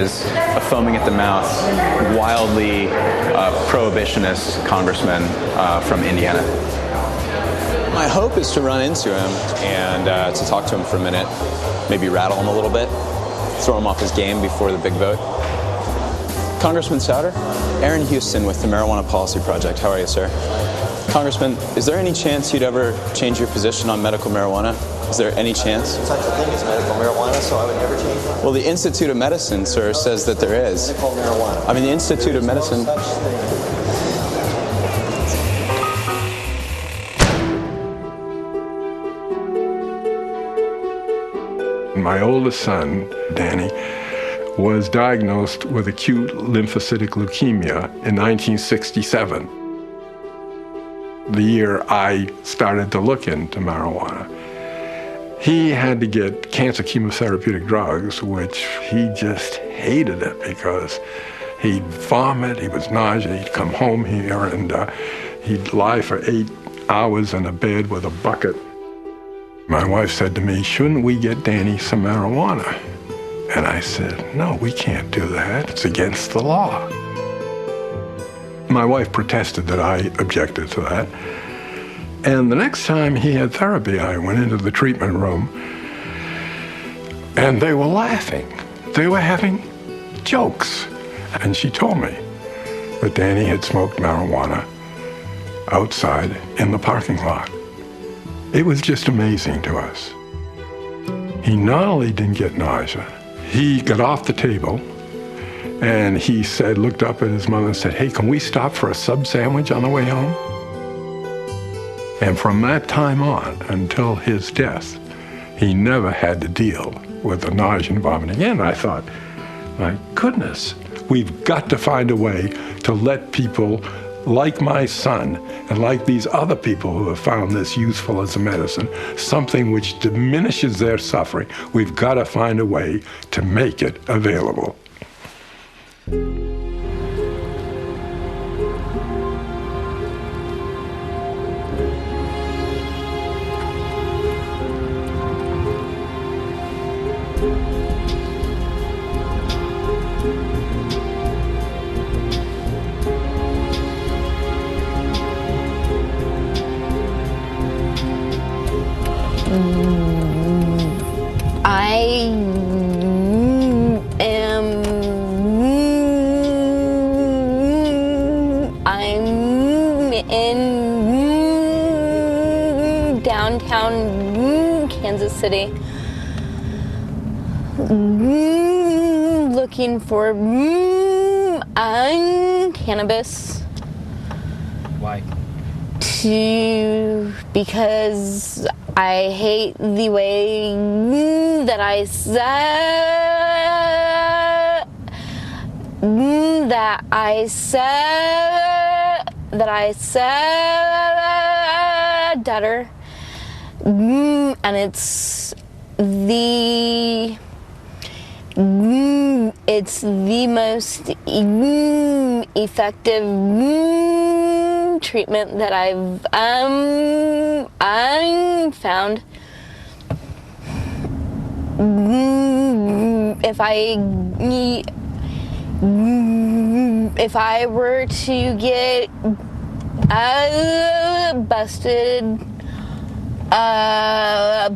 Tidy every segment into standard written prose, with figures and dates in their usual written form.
is a foaming at the mouth, wildly prohibitionist congressman from Indiana. My hope is to run into him and to talk to him for a minute, maybe rattle him a little bit, throw him off his game before the big vote. Congressman Souder, Aaron Houston with the Marijuana Policy Project. How are you, sir? Congressman, is there any chance you'd ever change your position on medical marijuana? Is there any chance? There's such a thing as medical marijuana, so I would never change that. Well, the Institute of Medicine, sir, says that there is. Medical marijuana. I mean, the Institute of Medicine. No such thing. My oldest son, Danny, was diagnosed with acute lymphocytic leukemia in 1967, the year I started to look into marijuana. He had to get cancer chemotherapeutic drugs, which he just hated it because he'd vomit, he was nauseous, he'd come home here and he'd lie for 8 hours in a bed with a bucket. My wife said to me, "Shouldn't we get Danny some marijuana?" And I said, "No, we can't do that. It's against the law." My wife protested that I objected to that. And the next time he had therapy, I went into the treatment room, and they were laughing. They were having jokes. And she told me that Danny had smoked marijuana outside in the parking lot. It was just amazing to us. He not only didn't get nausea, he got off the table and he said, looked up at his mother and said, "Hey, can we stop for a sub sandwich on the way home?" And from that time on until his death, he never had to deal with the nausea and vomiting. And I thought, my goodness, we've got to find a way to let people like my son and like these other people who have found this useful as a medicine, something which diminishes their suffering. We've got to find a way to make it available. I'm in downtown Kansas City looking for cannabis. Why? Because I hate the way that I stutter, and it's the most effective treatment that I've found. If I were to get busted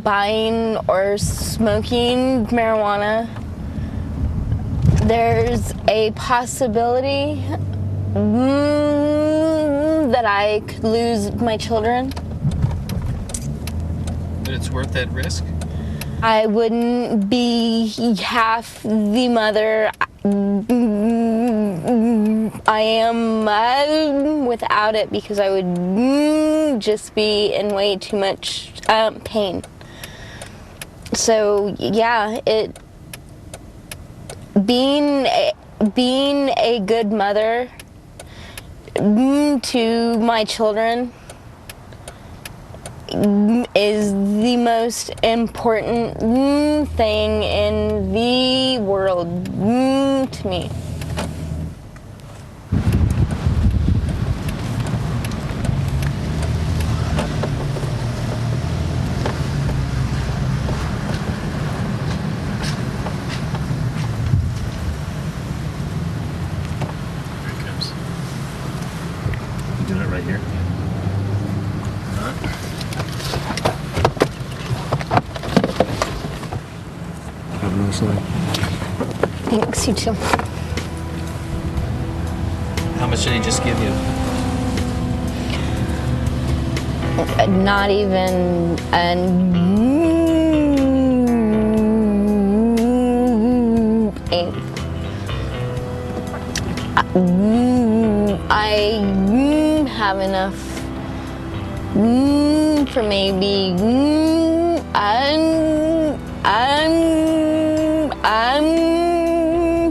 buying or smoking marijuana, there's a possibility that I could lose my children. But it's worth that risk? I wouldn't be half the mother I am without it, because I would just be in way too much pain. So yeah, being a good mother to my children is the most important thing in the world to me. Thanks, you too. How much did he just give you? Not even I have enough for maybe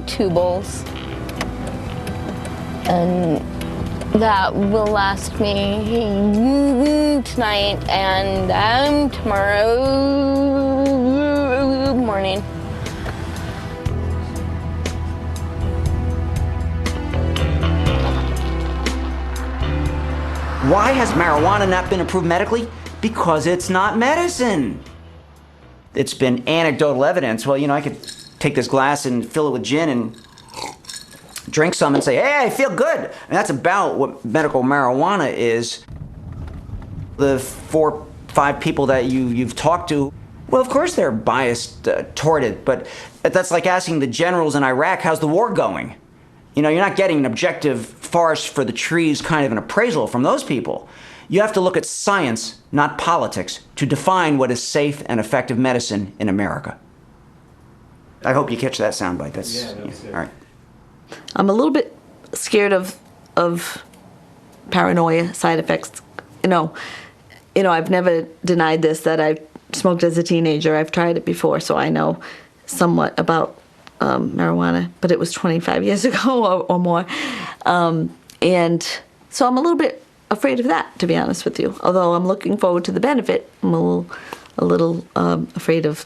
two bowls, and that will last me tonight and tomorrow morning. Why has marijuana not been approved medically? Because it's not medicine. It's been anecdotal evidence. Well, I could take this glass and fill it with gin and drink some and say, hey, I feel good. And that's about what medical marijuana is. The 4, 5 people that you've talked to, well, of course they're biased toward it, but that's like asking the generals in Iraq, how's the war going? You're not getting an objective forest for the trees kind of an appraisal from those people. You have to look at science, not politics, to define what is safe and effective medicine in America. I hope you catch that soundbite. That's all right. I'm a little bit scared of paranoia side effects. I've never denied this, that I've smoked as a teenager. I've tried it before, so I know somewhat about marijuana, but it was 25 years ago or more. And so I'm a little bit afraid of that, to be honest with you. Although I'm looking forward to the benefit, I'm a little afraid of,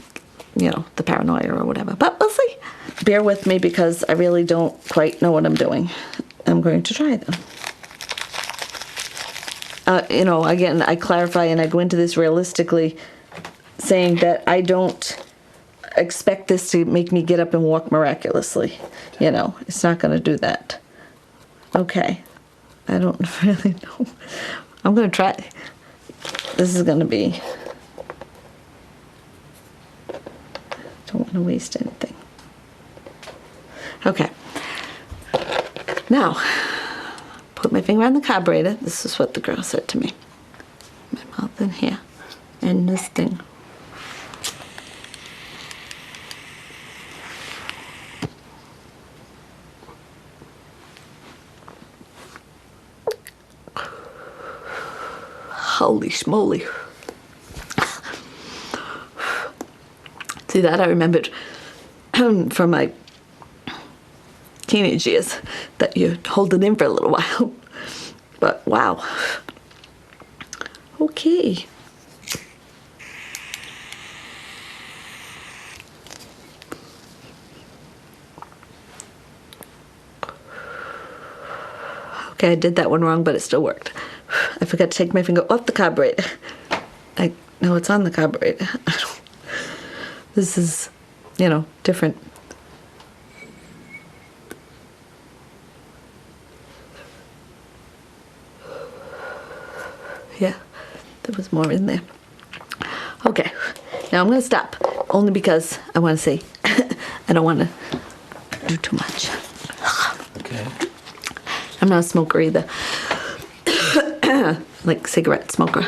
the paranoia or whatever. But we'll see. Bear with me because I really don't quite know what I'm doing. I'm going to try them. Again, I clarify and I go into this realistically, saying that I don't expect this to make me get up and walk miraculously. It's not going to do that. Okay. I don't really know. I'm going to try. This is going to be... Don't want to waste anything. Okay. Now, put my finger on the carburetor. This is what the girl said to me. My mouth in here. And this thing. Holy schmoly. See, that I remembered from my teenage years, that you hold it in for a little while. But wow. Okay. Okay, I did that one wrong, but it still worked. I forgot to take my finger off the carburetor. No, it's on the carburetor. This is, different. Yeah, there was more in there. Okay, now I'm going to stop, only because I want to see. I don't want to do too much. Okay. I'm not a smoker either. Like cigarette smoker.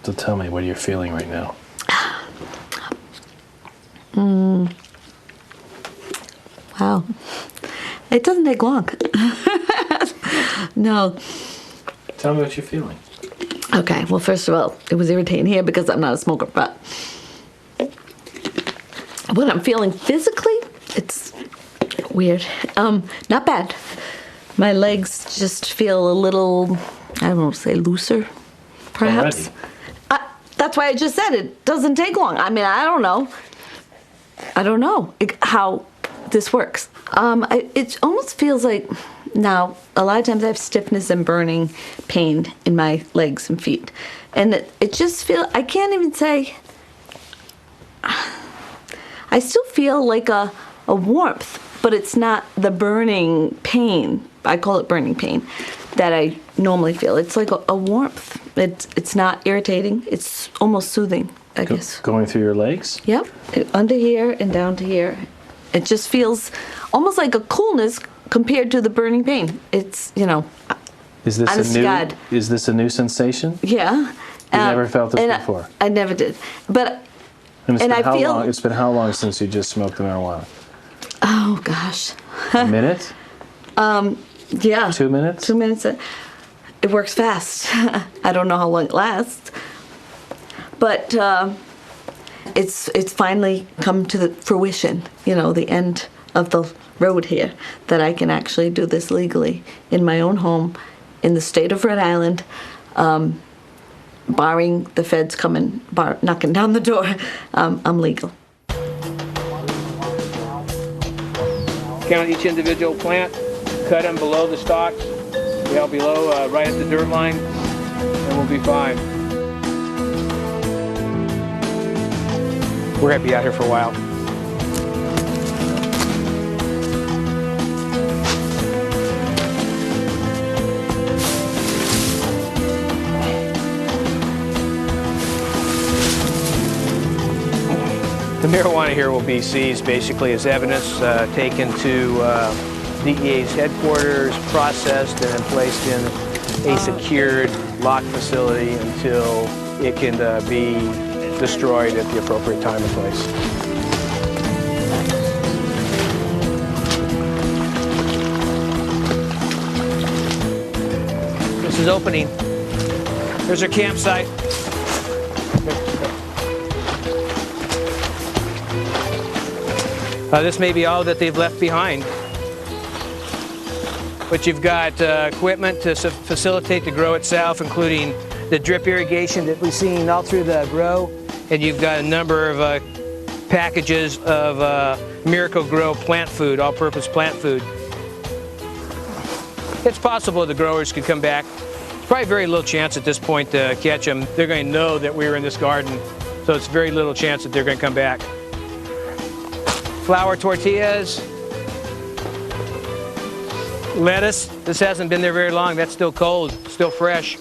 So tell me, what are you feeling right now? Wow. It doesn't take long. No. Tell me what you're feeling. Okay, well, first of all, it was irritating here because I'm not a smoker, but what I'm feeling physically, it's weird. Not bad. My legs just feel a little, I don't know, say looser, perhaps. That's why I just said it doesn't take long. I mean, I don't know how this works. It almost feels like, now, a lot of times I have stiffness and burning pain in my legs and feet. And it just feels, I can't even say, I still feel like a warmth, but it's not the burning pain. I call it burning pain that I normally feel. It's like a warmth. It's not irritating. It's almost soothing. I guess. Going through your legs? Yep, under here and down to here. It just feels almost like a coolness compared to the burning pain. It's, Is this honest to God. Is this a new sensation? Yeah. You never felt this and before? I never did. But, And I feel... long? It's been how long since you just smoked the marijuana? Oh, gosh. A minute? Yeah. 2 minutes? 2 minutes. It works fast. I don't know how long it lasts. But it's finally come to the fruition, the end of the road here, that I can actually do this legally in my own home in the state of Rhode Island, barring the feds coming, knocking down the door. I'm legal. Count each individual plant, cut them below the stalks, below, right at the dirt line, and we'll be fine. We're going to be out here for a while. The marijuana here will be seized basically as evidence, taken to DEA's headquarters, processed, and then placed in a secured, locked facility until it can be destroyed at the appropriate time and place. This is opening. Here's our campsite. This may be all that they've left behind. But you've got equipment to facilitate the grow itself, including the drip irrigation that we've seen all through the grow. And you've got a number of packages of Miracle-Gro plant food, all-purpose plant food. It's possible the growers could come back. There's probably very little chance at this point to catch them. They're going to know that we were in this garden, so it's very little chance that they're going to come back. Flour tortillas, lettuce. This hasn't been there very long. That's still cold, still fresh.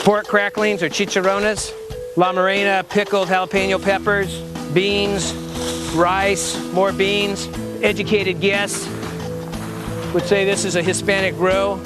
Pork cracklings or chicharrones. La Morena pickled jalapeno peppers, beans, rice, more beans. Educated guests would say this is a Hispanic grow.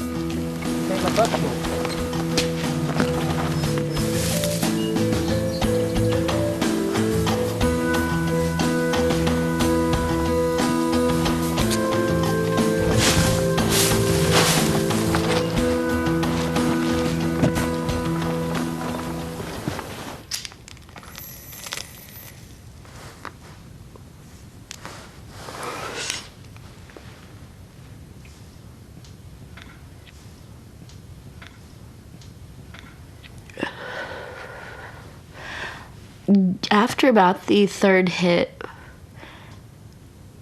After about the third hit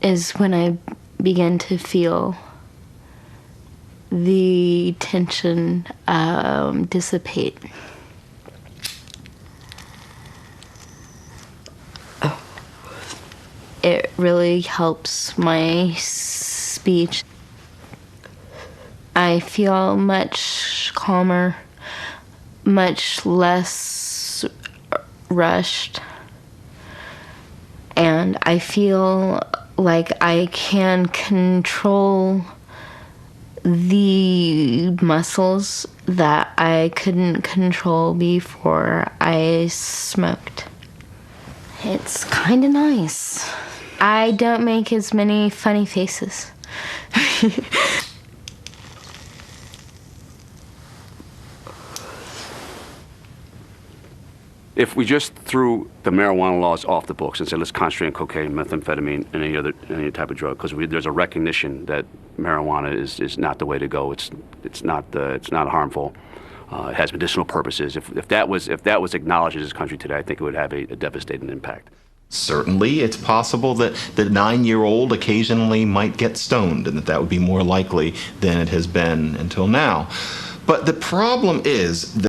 is when I began to feel the tension dissipate. It really helps my speech. I feel much calmer, much less rushed, and I feel like I can control the muscles that I couldn't control before I smoked. It's kind of nice. I don't make as many funny faces. If we just threw the marijuana laws off the books and said let's concentrate on cocaine, methamphetamine, and any type of drug, because there's a recognition that marijuana is not the way to go. It's not harmful. It has medicinal purposes. If that was acknowledged in this country today, I think it would have a devastating impact. Certainly, it's possible that the 9-year-old occasionally might get stoned, and that would be more likely than it has been until now. But the problem is that